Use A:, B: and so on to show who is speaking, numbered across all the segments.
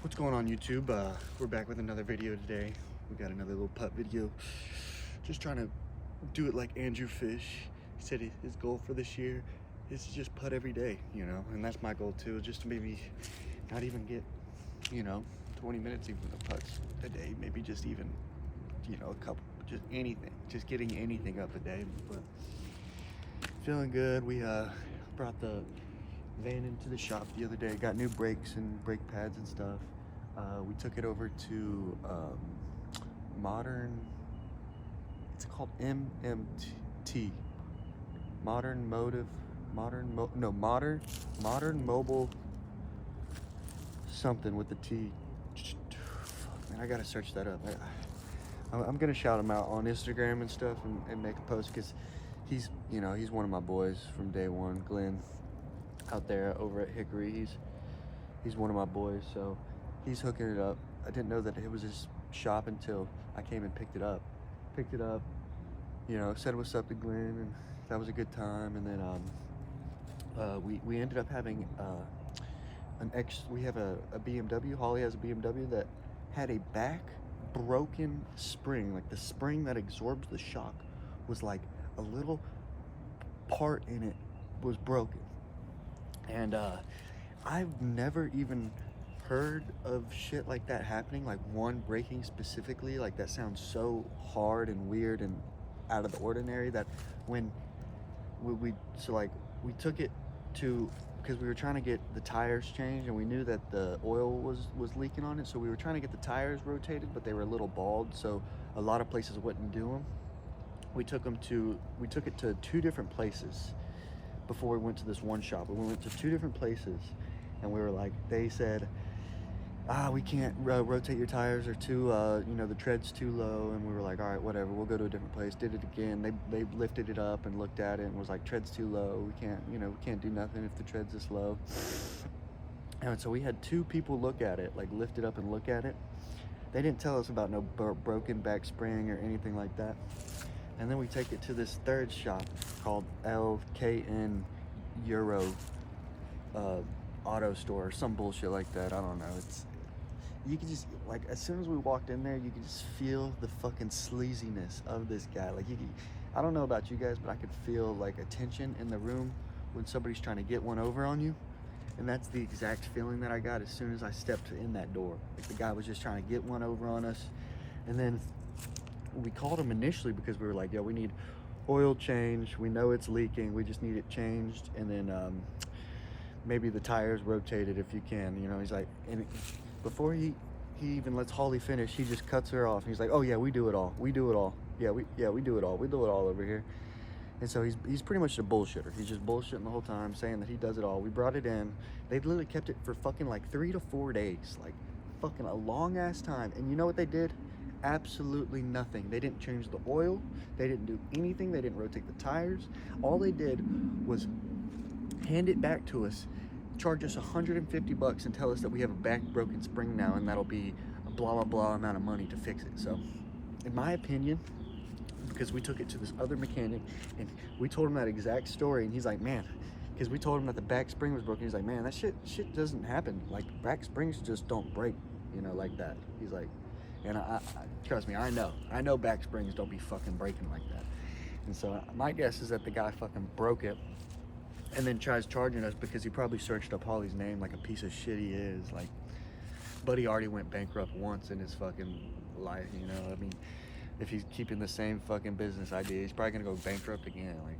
A: What's going on, YouTube? We're back with another video today. We got another little putt video. Just trying to do it like Andrew Fish. He said his goal for this year is to just putt every day, and that's my goal too, just to maybe not even get, 20 minutes even of putts a day. Maybe just even, a couple, just anything, just getting anything up a day. But feeling good. We brought the van into the shop the other day, got new brakes and brake pads and stuff. We took it over to Modern, it's called MMT, Modern Mobile something with the T. Fuck, man, I gotta search that up. I'm gonna shout him out on Instagram and stuff and make a post, because he's one of my boys from day one. Glenn out there over at Hickory, he's one of my boys, so he's hooking it up. I didn't know that it was his shop until I came and picked it up, said what's up to Glenn, and that was a good time. And then we ended up having we have a BMW. Holly has a BMW that had a back broken spring. Like, the spring that absorbs the shock was like a little part in it was broken. And I've never even heard of shit like that happening, like one breaking specifically. Like, that sounds so hard and weird and out of the ordinary, that when we took it to, because we were trying to get the tires changed, and we knew that the oil was leaking on it, so we were trying to get the tires rotated, but they were a little bald, so a lot of places wouldn't do them. We took it to two different places before we went to this one shop. We went to two different places, and we were like, they said, we can't rotate your tires, or too, the tread's too low. And we were like, all right, whatever, we'll go to a different place. Did it again. They lifted it up and looked at it and was like, tread's too low. We can't do nothing if the tread's this low. And so we had two people look at it, like lift it up and look at it. They didn't tell us about no broken back spring or anything like that. And then we take it to this third shop called LKN Euro Auto Store or some bullshit like that. I don't know. You could just, like, as soon as we walked in there, you could just feel the fucking sleaziness of this guy. Like, I don't know about you guys, but I could feel like a tension in the room when somebody's trying to get one over on you. And that's the exact feeling that I got as soon as I stepped in that door. Like, the guy was just trying to get one over on us. And then we called him initially because we were like, yo, we need oil change. We know it's leaking. We just need it changed. And then maybe the tires rotated if you can. He's like, and before he even lets Holly finish, he just cuts her off. And he's like, oh yeah, we do it all. We do it all. Yeah, we do it all. We do it all over here. And so he's pretty much a bullshitter. He's just bullshitting the whole time, saying that he does it all. We brought it in. They literally kept it for fucking like 3 to 4 days. Like, fucking a long ass time. And you know what they did? Absolutely nothing. They didn't change the oil. They didn't do anything. They didn't rotate the tires. All they did was hand it back to us, charge us $150 and tell us that we have a back broken spring now, and that'll be a blah blah blah amount of money to fix it. So in my opinion, because we took it to this other mechanic and we told him that exact story, and he's like, man, because we told him that the back spring was broken, he's like, man, that shit doesn't happen. Like, back springs just don't break, like that. He's like, and I trust me, I know back springs don't be fucking breaking like that. And so my guess is that the guy fucking broke it and then tries charging us because he probably searched up Holly's name like a piece of shit he is. Like, buddy already went bankrupt once in his fucking life, I mean, if he's keeping the same fucking business idea, he's probably gonna go bankrupt again. Like,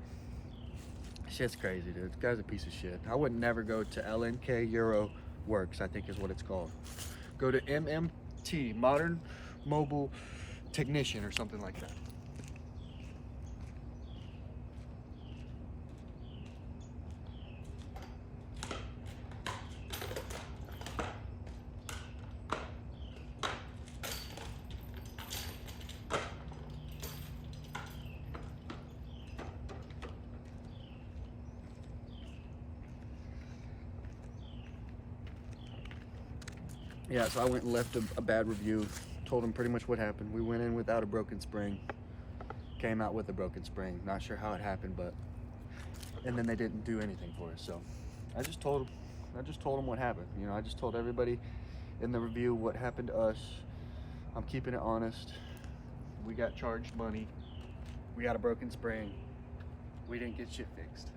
A: shit's crazy, dude. This guy's a piece of shit. I would never go to LNK Euro Works, I think is what it's called. Go to MMT, Modern Mobile Technician, or something like that. Yeah, so I went and left a bad review, told them pretty much what happened. We went in without a broken spring, came out with a broken spring. Not sure how it happened, but, and then they didn't do anything for us. So I just told them what happened. I just told everybody in the review what happened to us. I'm keeping it honest. We got charged money. We got a broken spring. We didn't get shit fixed.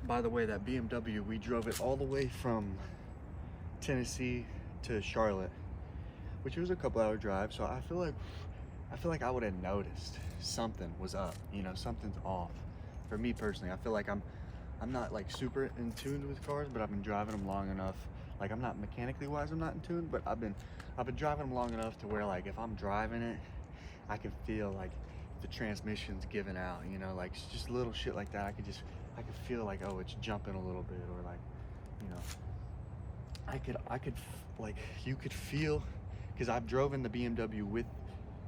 A: By the way, that BMW, we drove it all the way from Tennessee to Charlotte, which was a couple hour drive. So I feel like I would have noticed something was up, you know, something's off. For me personally, I feel like I'm not like super in tune with cars, but I've been driving them long enough. Like, I'm not mechanically wise, I'm not in tune, but I've been driving them long enough to where, like, if I'm driving it, I can feel like the transmission's giving out, you know, like just little shit like that. I could feel like, oh, it's jumping a little bit, or like, you know, like, you could feel, because I've driven the BMW with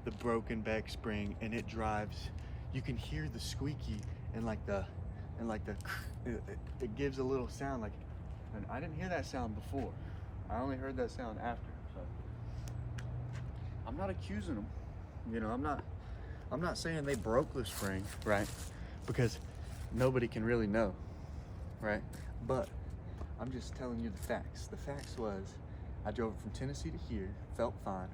A: the broken back spring, and it drives, you can hear the squeaky and like the it gives a little sound, like, and I didn't hear that sound before. I only heard that sound after. So I'm not accusing them, you know, I'm not saying they broke the spring, right? because nobody can really know, right? But I'm just telling you the facts. The facts was I drove it from Tennessee to here, felt fine.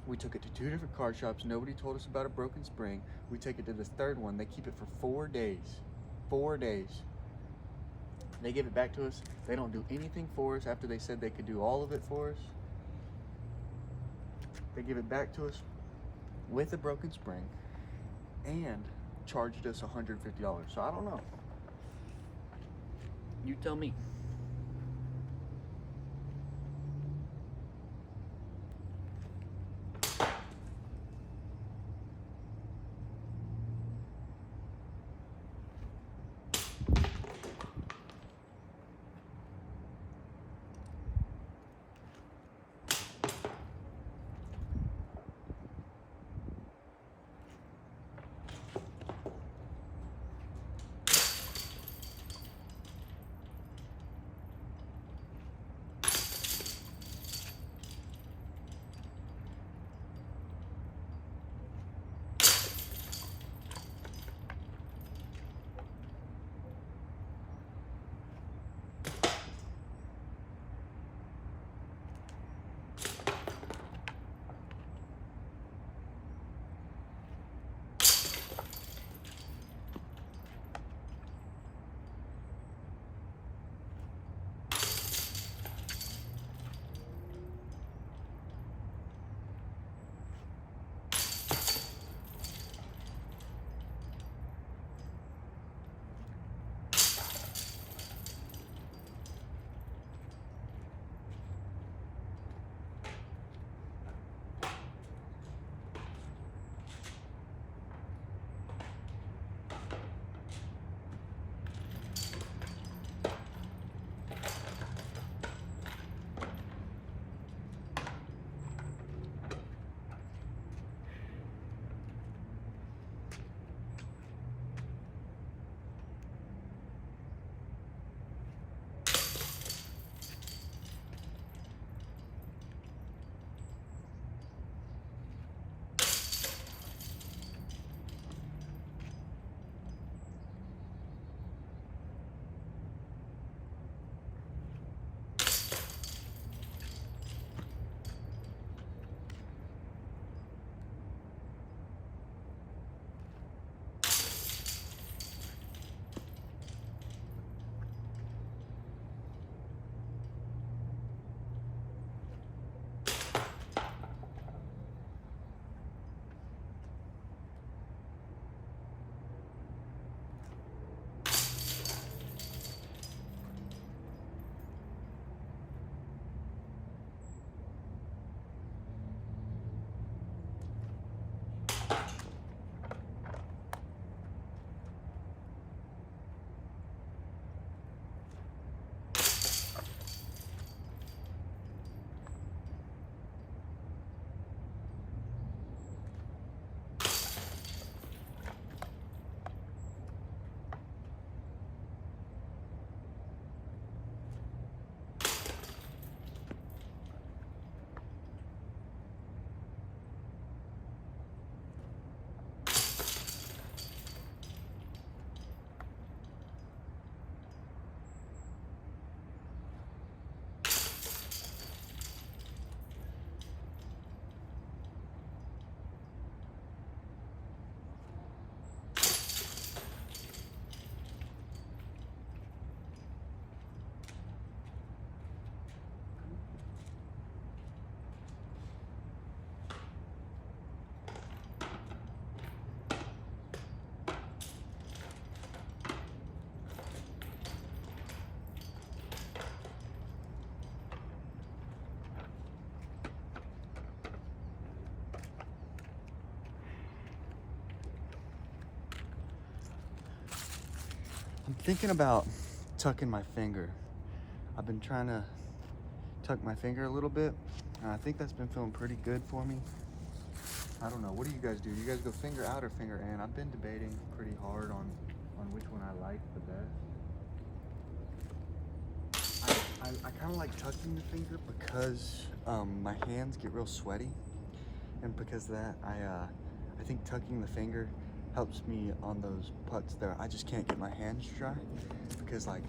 A: We took it to 2 different car shops. Nobody told us about a broken spring. We take it to this third one. They keep it for 4 days. 4 days. They give it back to us. They don't do anything for us after they said they could do all of it for us. They give it back to us with a broken spring and charged us $150. So I don't know. You tell me. I'm thinking about tucking my finger. I've been trying to tuck my finger a little bit, and I think that's been feeling pretty good for me. I don't know. What do you guys do? You guys go finger out or finger in? I've been debating pretty hard on which one I like the best. I kind of like tucking the finger because my hands get real sweaty, and because of that, I think tucking the finger helps me on those putts there. I just can't get my hands dry because like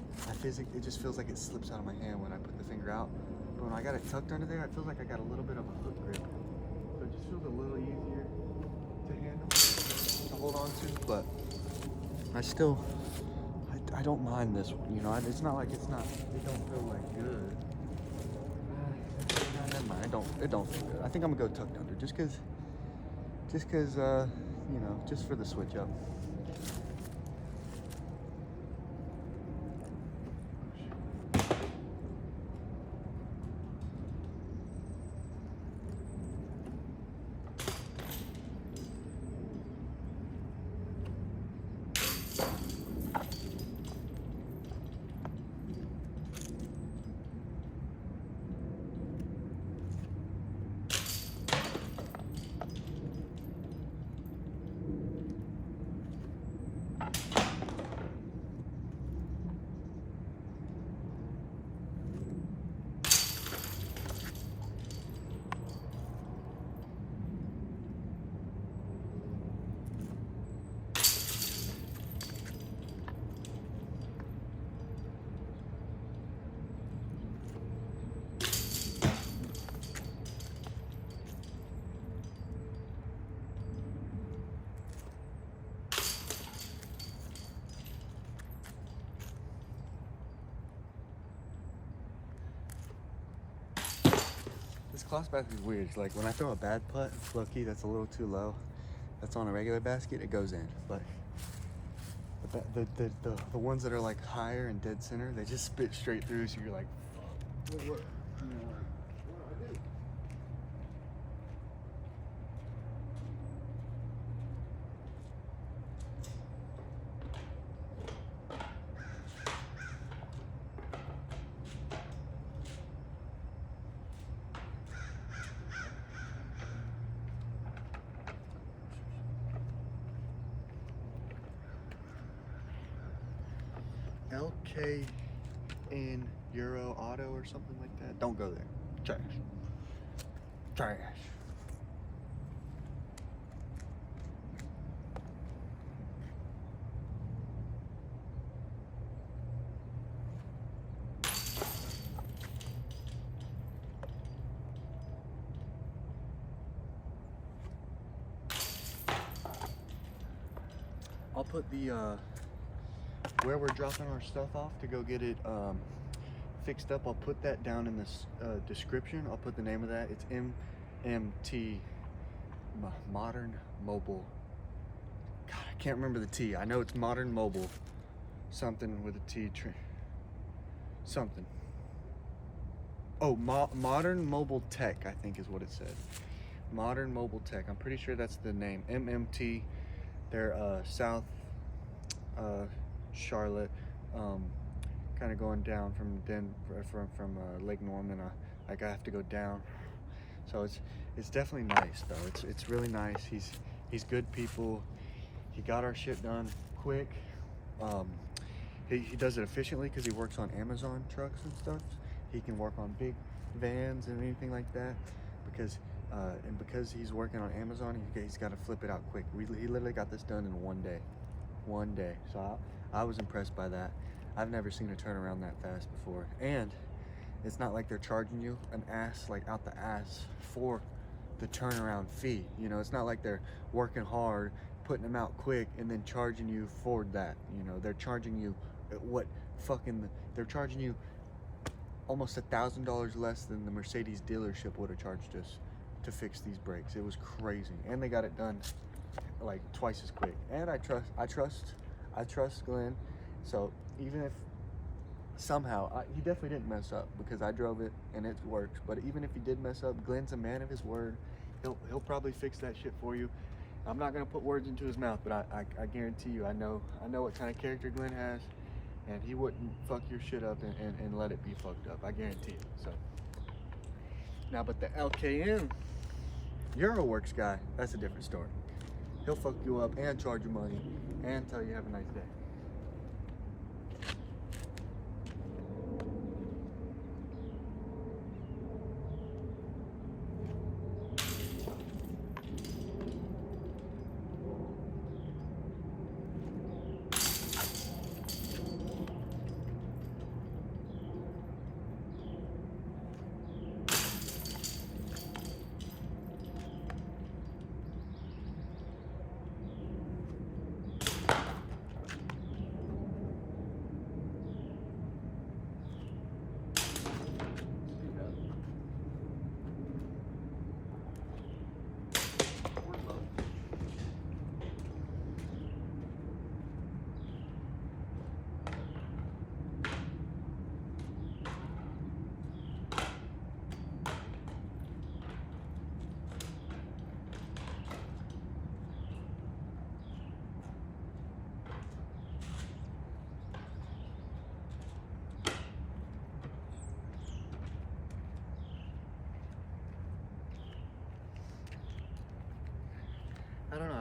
A: it just feels like it slips out of my hand when I put the finger out. But when I got it tucked under there, it feels like I got a little bit of a hook grip. So it just feels a little easier to handle, to hold on to. But I don't mind this one, you know. It's not like it don't feel like good. Never mind, it don't feel good. I think I'm gonna go tucked under just cause, you know, just for the switch up. This cloth basket is weird. It's like when I throw a bad putt, low-key, that's a little too low. That's on a regular basket, it goes in. But the ones that are like higher and dead center, they just spit straight through. So you're like, what? You know, what do I do? LKN Euro Auto or something like that. Don't go there. Trash. Trash. I'll put the where we're dropping our stuff off to go get it fixed up. I'll put that down in this description. I'll put the name of that. It's MMT, Modern Mobile. God, I can't remember the T. I know it's Modern Mobile, something with a T. Something. Oh, Modern Mobile Tech, I think is what it said. Modern Mobile Tech. I'm pretty sure that's the name. MMT. They're South Charlotte, kind of going down from Lake Norman. Like I have to go down, so it's definitely nice though. It's really nice. He's good people. He got our shit done quick. He does it efficiently because he works on Amazon trucks and stuff. He can work on big vans and anything like that because he's working on Amazon, he's got to flip it out quick. He literally got this done in one day. So I was impressed by that. I've never seen a turnaround that fast before. And it's not like they're charging you an ass, like out the ass for the turnaround fee. You know, it's not like they're working hard, putting them out quick, and then charging you for that. You know, they're charging you they're charging you almost $1,000 less than the Mercedes dealership would have charged us to fix these brakes. It was crazy. And they got it done like twice as quick. And I trust Glenn. So even if somehow he definitely didn't mess up because I drove it and it works, but even if he did mess up, Glenn's a man of his word. He'll probably fix that shit for you. I'm not gonna put words into his mouth, but I guarantee you, I know what kind of character Glenn has, and he wouldn't fuck your shit up and let it be fucked up. I guarantee it. So now, but the LKN Euroworks guy, that's a different story. He'll fuck you up and charge you money and tell you have a nice day.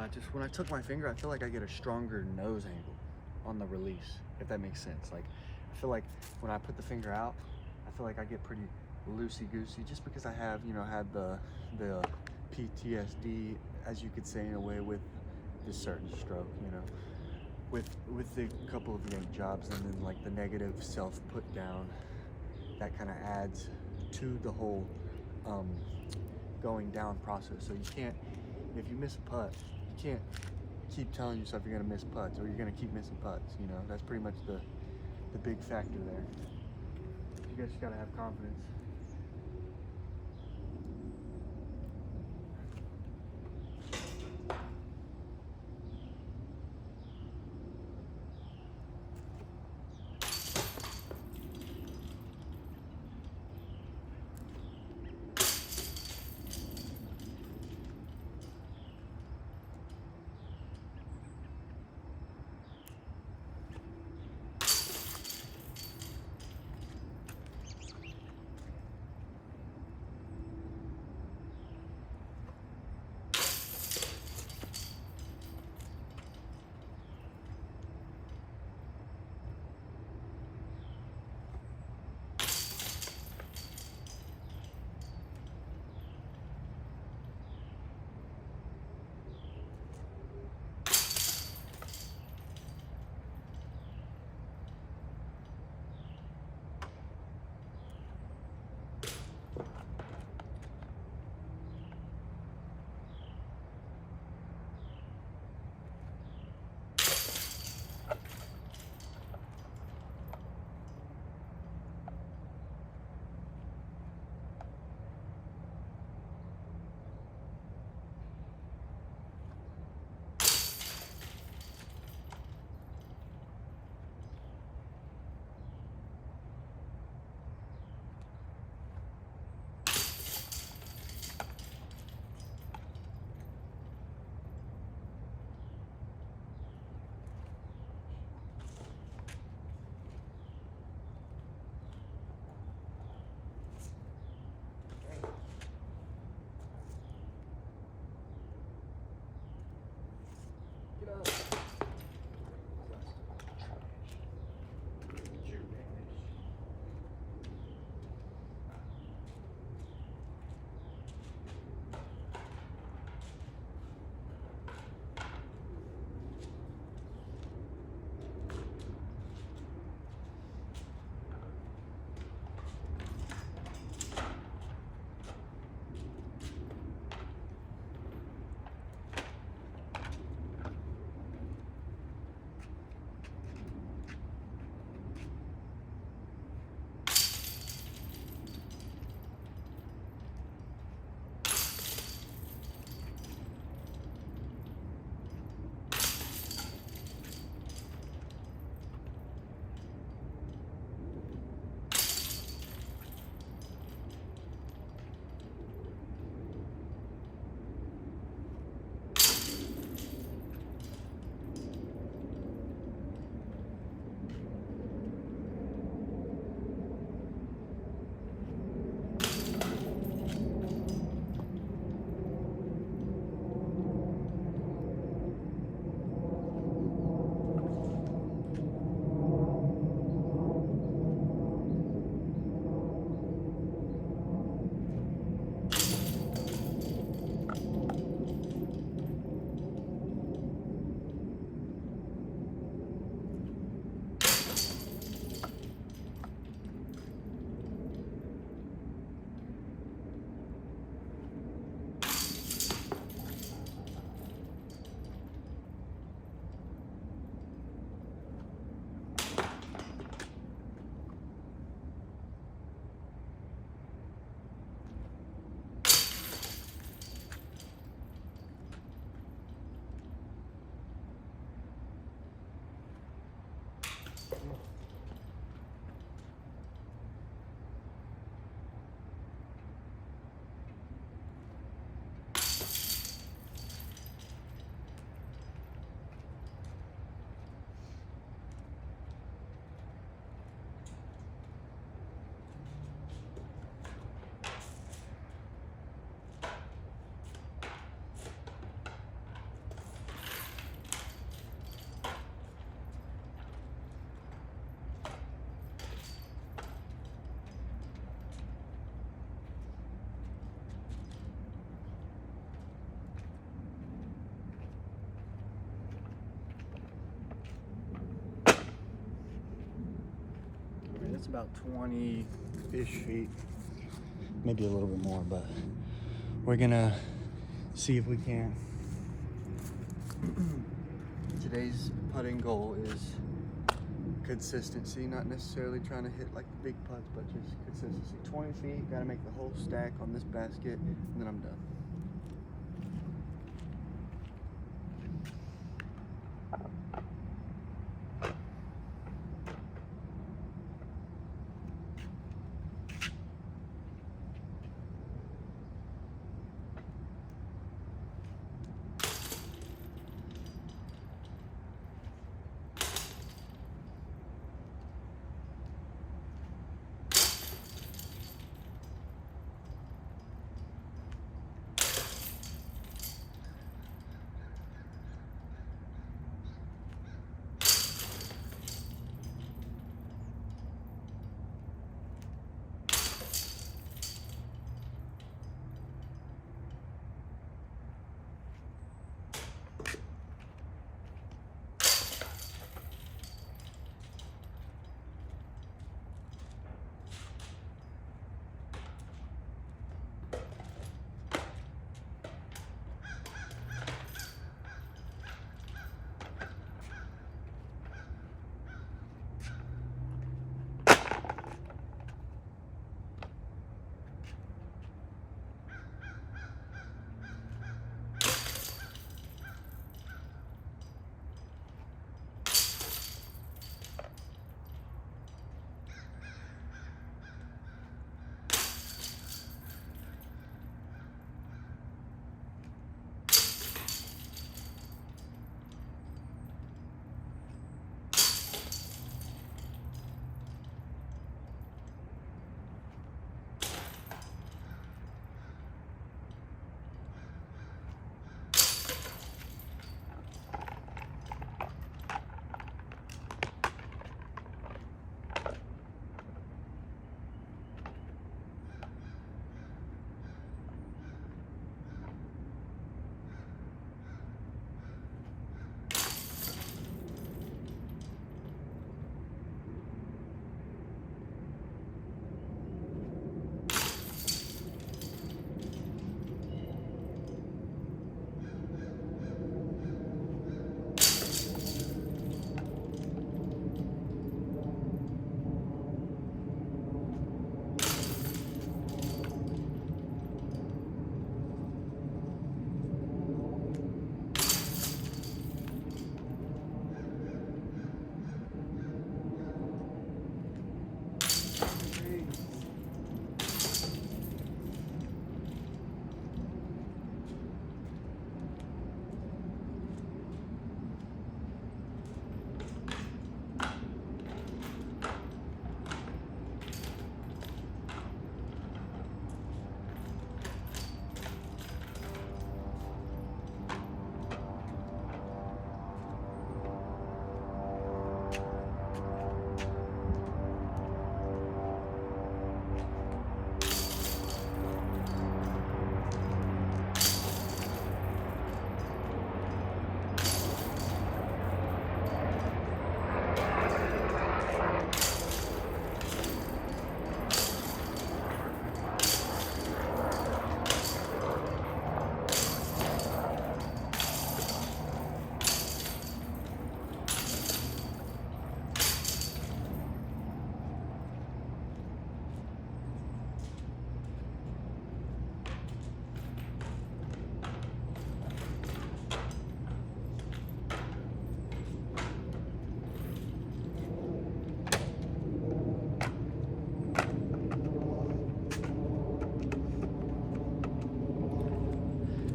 A: just when I took my finger, I feel like I get a stronger nose angle on the release, if that makes sense. Like, I feel like when I put the finger out, I feel like I get pretty loosey-goosey, just because I have, you know, had the PTSD, as you could say, in a way, with this certain stroke, you know, with the couple of yank jobs, and then like the negative self put down, that kind of adds to the whole going down process. So you can't, if you miss a putt, you can't keep telling yourself you're gonna miss putts, or you're gonna keep missing putts. You know, that's pretty much the big factor there. You guys just gotta have confidence. It's about 20-ish feet, maybe a little bit more, but we're gonna see if we can. Today's putting goal is consistency, not necessarily trying to hit like the big putts, but just consistency. 20 feet, gotta make the whole stack on this basket, and then I'm done.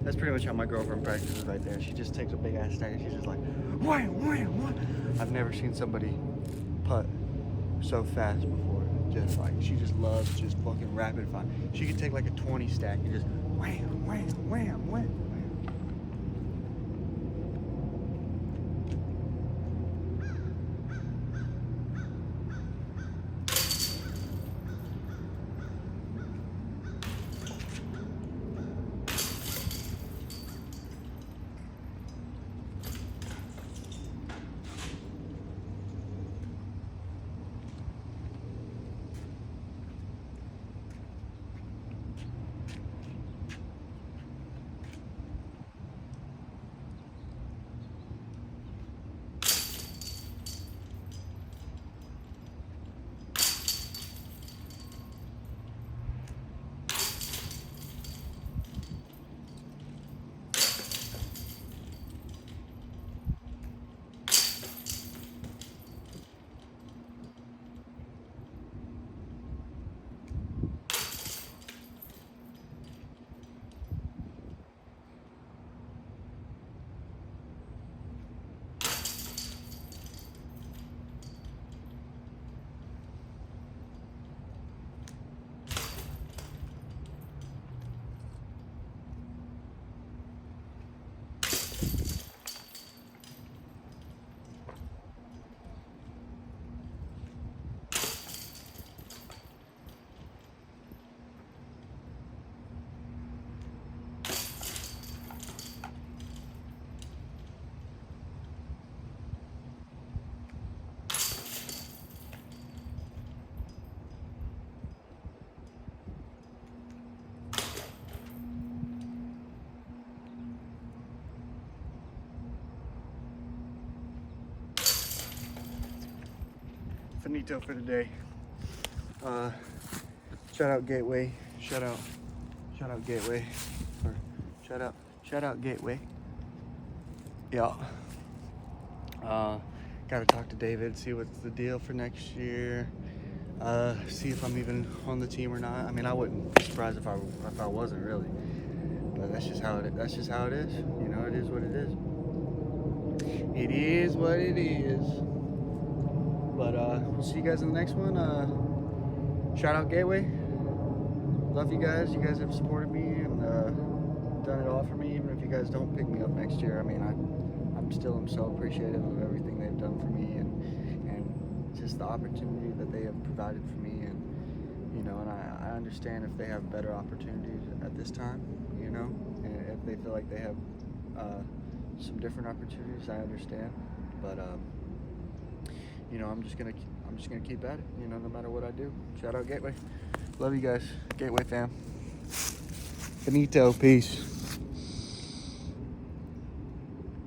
A: That's pretty much how my girlfriend practices right there. She just takes a big ass stack and she's just like, wham, wham, wham. I've never seen somebody putt so fast before. Just like, she just loves just fucking rapid fire. She could take like a 20 stack and just wham, wham, wham, wham. finito for today. Shout out Gateway. Shout out Gateway. Or shout out Gateway. Yeah. Gotta talk to David, see what's the deal for next year. See if I'm even on the team or not. I mean, I wouldn't be surprised if I wasn't really. But that's just how it is. You know, it is what it is. It is what it is. But we'll see you guys in the next one. Shout out Gateway. Love you guys. You guys have supported me and done it all for me. Even if you guys don't pick me up next year, I mean, I'm still so appreciative of everything they've done for me and just the opportunity that they have provided for me. And you know, and I understand if they have better opportunities at this time. You know, and if they feel like they have some different opportunities, I understand. But you know, I'm just gonna keep at it. You know, no matter what I do. Shout out Gateway. Love you guys, Gateway fam. Benito, peace.